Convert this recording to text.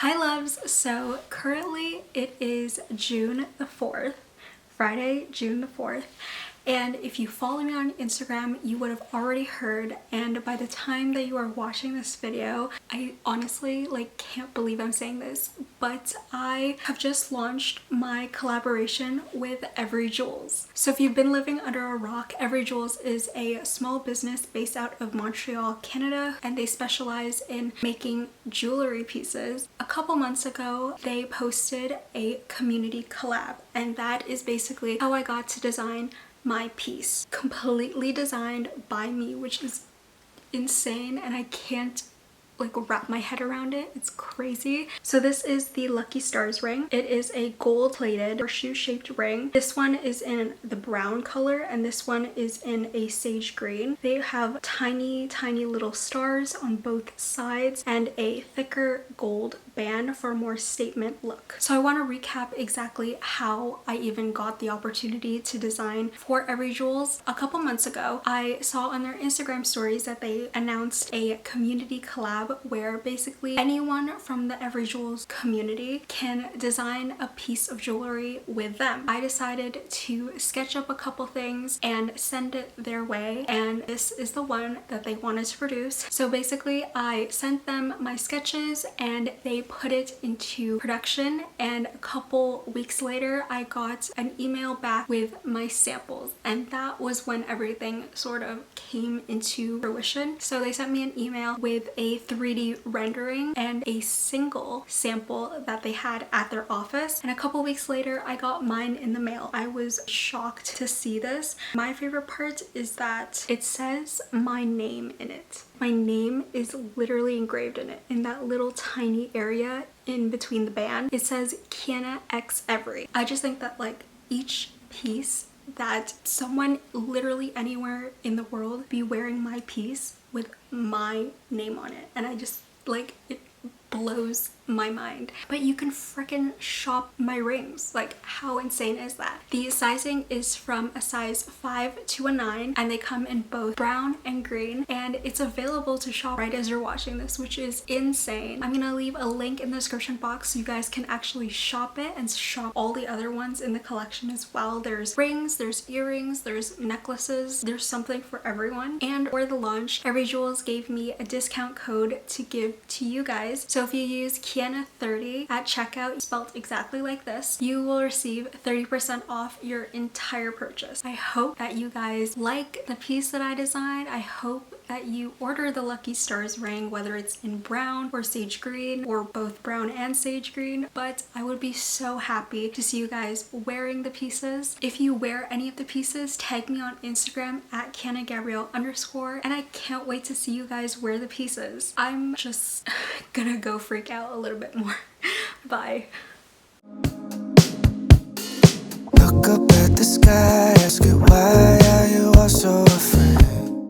Hi loves, so currently it is June the 4th, Friday, June the 4th, and if you follow me on Instagram, you would have already heard, and by the time that you are watching this video, I honestly can't believe I'm saying this, but I have just launched my collaboration with Evry. So if you've been living under a rock, Evry is a small business based out of Montreal, Canada, and they specialize in making jewelry pieces. A couple months ago, they posted a community collab, and that is basically how I got to design my piece, completely designed by me, which is insane, and I can't wrap my head around it. It's crazy. So this is the Lucky Stars ring. It is a gold plated horseshoe shaped ring. This one is in the brown color and this one is in a sage green. They have tiny little stars on both sides and a thicker gold band for a more statement look. So I want to recap exactly how I even got the opportunity to design for Evry. A couple months ago, I saw on their Instagram stories that they announced a community collab where basically anyone from the Evry community can design a piece of jewelry with them. I decided to sketch up a couple things and send it their way, and this is the one that they wanted to produce. So basically I sent them my sketches and they put it into production, and a couple weeks later I got an email back with my samples, and that was when everything sort of came into fruition. So they sent me an email with a 3D rendering and a single sample that they had at their office, and a couple weeks later I got mine in the mail. I was shocked to see this. My favorite part is that it says my name in it. My name is literally engraved in it, in that little tiny area in between the band. It says Kiana x Evry. I just think that each piece that someone literally anywhere in the world be wearing my piece with my name on it, and I just it blows my mind. But you can freaking shop my rings. How insane is that? The sizing is from a size 5 to a 9, and they come in both brown and green, and it's available to shop right as you're watching this, which is insane. I'm gonna leave a link in the description box so you guys can actually shop it and shop all the other ones in the collection as well. There's rings, there's earrings, there's necklaces, there's something for everyone. And for the launch, Evry gave me a discount code to give to you guys. So if you use Kiana 30 at checkout, spelled exactly like this, you will receive 30% off your entire purchase. I hope that you guys like the piece that I designed. I hope that you order the Lucky Stars ring, whether it's in brown or sage green or both brown and sage green, but I would be so happy to see you guys wearing the pieces. If you wear any of the pieces, tag me on Instagram at Gabrielle_, and I can't wait to see you guys wear the pieces. I'm just gonna go freak out a little bit more. Bye. Look up at the sky, ask it why are you all so afraid?